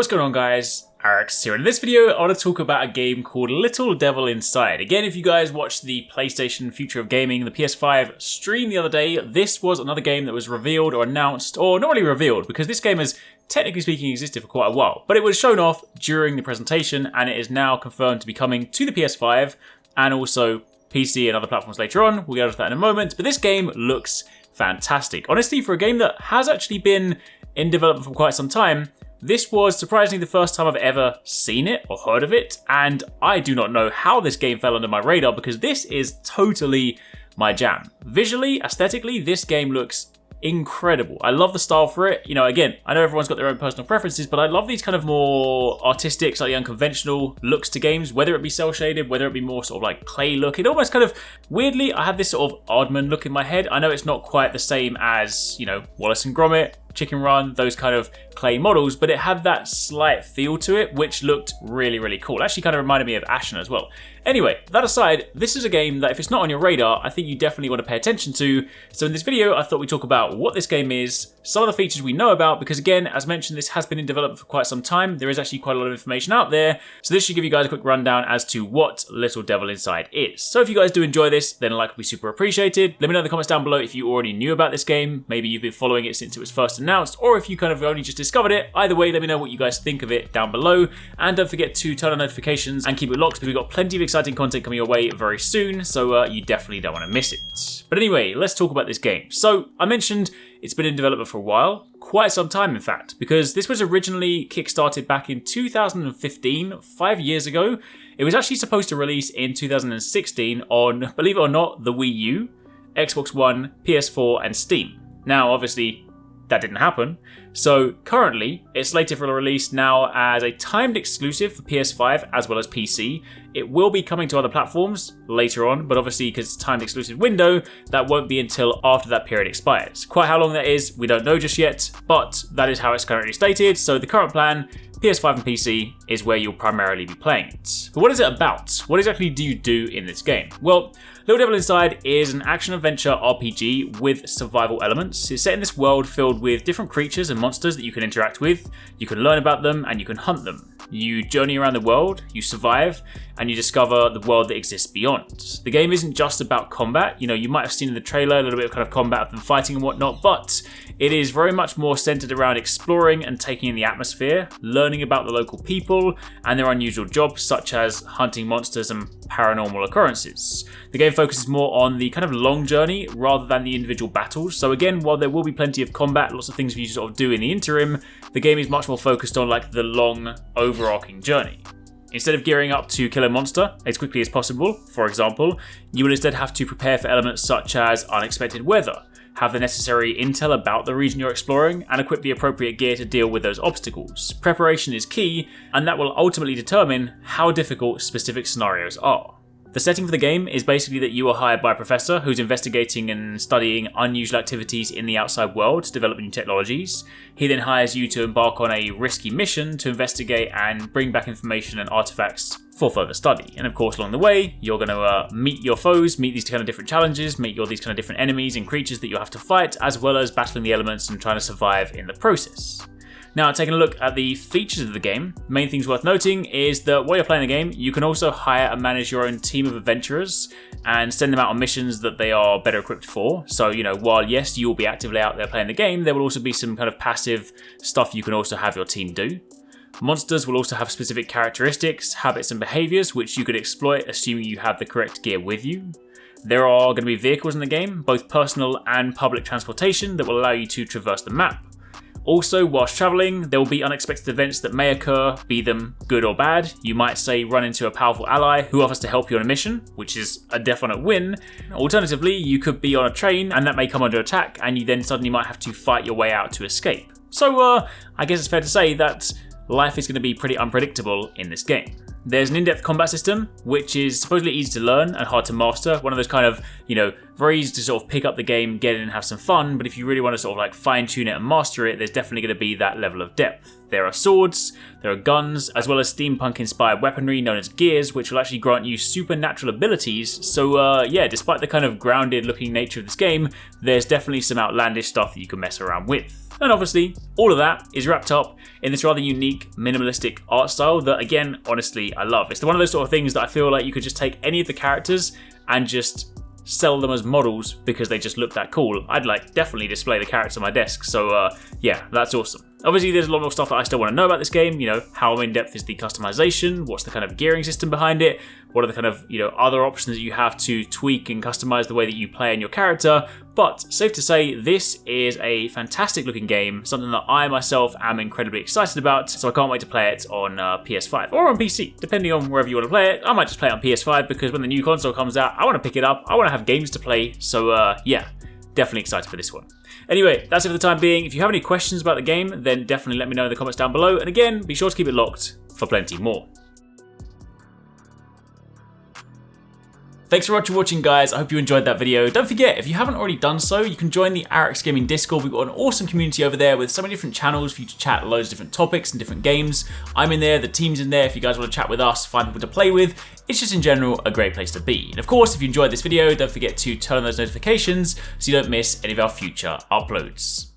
what's going on, guys? Arekkz here. In this video, I want to talk about a game called Little Devil Inside. Again, if you guys watched the PlayStation Future of Gaming, the PS5 stream the other day, this was another game that was revealed or announced, or not really revealed, because this game has, technically speaking, existed for quite a while. But it was shown off during the presentation, and it is now confirmed to be coming to the PS5, and also PC and other platforms later on. We'll get into that in a moment, but this game looks fantastic. Honestly, for a game that has actually been in development for quite some time, this was surprisingly the first time I've ever seen it or heard of it, and I do not know how this game fell under my radar because this is totally my jam. Visually, aesthetically, this game looks incredible. I love the style for it. You know, again, I know everyone's got their own personal preferences, but I love these kind of more artistic, slightly unconventional looks to games, whether it be cel shaded, whether it be more sort of like clay look. It almost kind of, weirdly, I have this sort of Aardman look in my head. I know it's not quite the same as, you know, Wallace and Gromit, Chicken Run, those kind of clay models, but it had that slight feel to it, which looked really, really cool. It actually kind of reminded me of Ashen as well. Anyway, that aside, this is a game that if it's not on your radar, I think you definitely want to pay attention to. So in this video, I thought we'd talk about what this game is, some of the features we know about, because again, as mentioned, this has been in development for quite some time. There is actually quite a lot of information out there. So this should give you guys a quick rundown as to what Little Devil Inside is. So if you guys do enjoy this, then a like would be super appreciated. Let me know in the comments down below if you already knew about this game. Maybe you've been following it since it was first announced, or if you kind of only just discovered it. Either way, let me know what you guys think of it down below. And don't forget to turn on notifications and keep it locked because we've got plenty of exciting content coming your way very soon, so you definitely don't want to miss it. But anyway, let's talk about this game. So I mentioned it's been in development for a while, quite some time in fact, because this was originally kickstarted back in 2015, 5 years ago. It was actually supposed to release in 2016 on, believe it or not, the Wii U, Xbox One, PS4 and Steam. Now obviously that didn't happen, so currently it's slated for a release now as a timed exclusive for PS5 as well as PC. It will be coming to other platforms later on, but obviously because it's a timed exclusive window, that won't be until after that period expires. Quite how long that is, we don't know just yet, but that is how it's currently stated. So the current plan, PS5 and PC, is where you'll primarily be playing it. But what is it about? What exactly do you do in this game? Well, Little Devil Inside is an action-adventure RPG with survival elements. It's set in this world filled with different creatures and monsters that you can interact with. You can learn about them and you can hunt them. You journey around the world, you survive, and you discover the world that exists beyond. The game isn't just about combat. You know, you might have seen in the trailer a little bit of kind of combat of them fighting and whatnot, but it is very much more centered around exploring and taking in the atmosphere, learning about the local people and their unusual jobs such as hunting monsters and paranormal occurrences. The game focuses more on the kind of long journey rather than the individual battles. So again, while there will be plenty of combat, lots of things for you to sort of do in the interim, the game is much more focused on like the long overarching journey. Instead of gearing up to kill a monster as quickly as possible, for example, you will instead have to prepare for elements such as unexpected weather, have the necessary intel about the region you're exploring, and equip the appropriate gear to deal with those obstacles. Preparation is key, and that will ultimately determine how difficult specific scenarios are. The setting for the game is basically that you are hired by a professor who's investigating and studying unusual activities in the outside world to develop new technologies. He then hires you to embark on a risky mission to investigate and bring back information and artifacts for further study. And of course, along the way, you're going to meet your foes, meet these kind of different challenges, meet these kind of different enemies and creatures that you'll have to fight, as well as battling the elements and trying to survive in the process. Now, taking a look at the features of the game, main things worth noting is that while you're playing the game, you can also hire and manage your own team of adventurers and send them out on missions that they are better equipped for. So, you know, while yes, you'll be actively out there playing the game, there will also be some kind of passive stuff you can also have your team do. Monsters will also have specific characteristics, habits and behaviors which you could exploit assuming you have the correct gear with you. There are going to be vehicles in the game, both personal and public transportation, that will allow you to traverse the map. Also, whilst travelling, there will be unexpected events that may occur, be them good or bad. You might say run into a powerful ally who offers to help you on a mission, which is a definite win. Alternatively, you could be on a train and that may come under attack and you then suddenly might have to fight your way out to escape. So I guess it's fair to say that life is going to be pretty unpredictable in this game. There's an in-depth combat system, which is supposedly easy to learn and hard to master. One of those kind of, you know, very easy to sort of pick up the game, get in and have some fun, but if you really want to sort of like fine-tune it and master it, there's definitely going to be that level of depth. There are swords, there are guns, as well as steampunk-inspired weaponry known as gears, which will actually grant you supernatural abilities. So yeah, despite the kind of grounded-looking nature of this game, there's definitely some outlandish stuff that you can mess around with. And obviously, all of that is wrapped up in this rather unique, minimalistic art style that, again, honestly, I love. It's one of those sort of things that I feel like you could just take any of the characters and just sell them as models because they just look that cool. I'd like definitely display the characters on my desk. So yeah, that's awesome. Obviously, there's a lot more stuff that I still want to know about this game. You know, how in-depth is the customization? What's the kind of gearing system behind it? What are the kind of, you know, other options that you have to tweak and customize the way that you play in your character? But safe to say, this is a fantastic looking game, something that I myself am incredibly excited about. So I can't wait to play it on PS5 or on PC, depending on wherever you want to play it. I might just play it on PS5 because when the new console comes out, I want to pick it up. I want to have games to play. So yeah, definitely excited for this one. Anyway, that's it for the time being. If you have any questions about the game, then definitely let me know in the comments down below. And again, be sure to keep it locked for plenty more. Thanks so much for watching, guys. I hope you enjoyed that video. Don't forget, if you haven't already done so, you can join the Arekkz Gaming Discord. We've got an awesome community over there with so many different channels for you to chat loads of different topics and different games. I'm in there, the team's in there. If you guys want to chat with us, find people to play with, it's just in general a great place to be. And of course, if you enjoyed this video, don't forget to turn on those notifications so you don't miss any of our future uploads.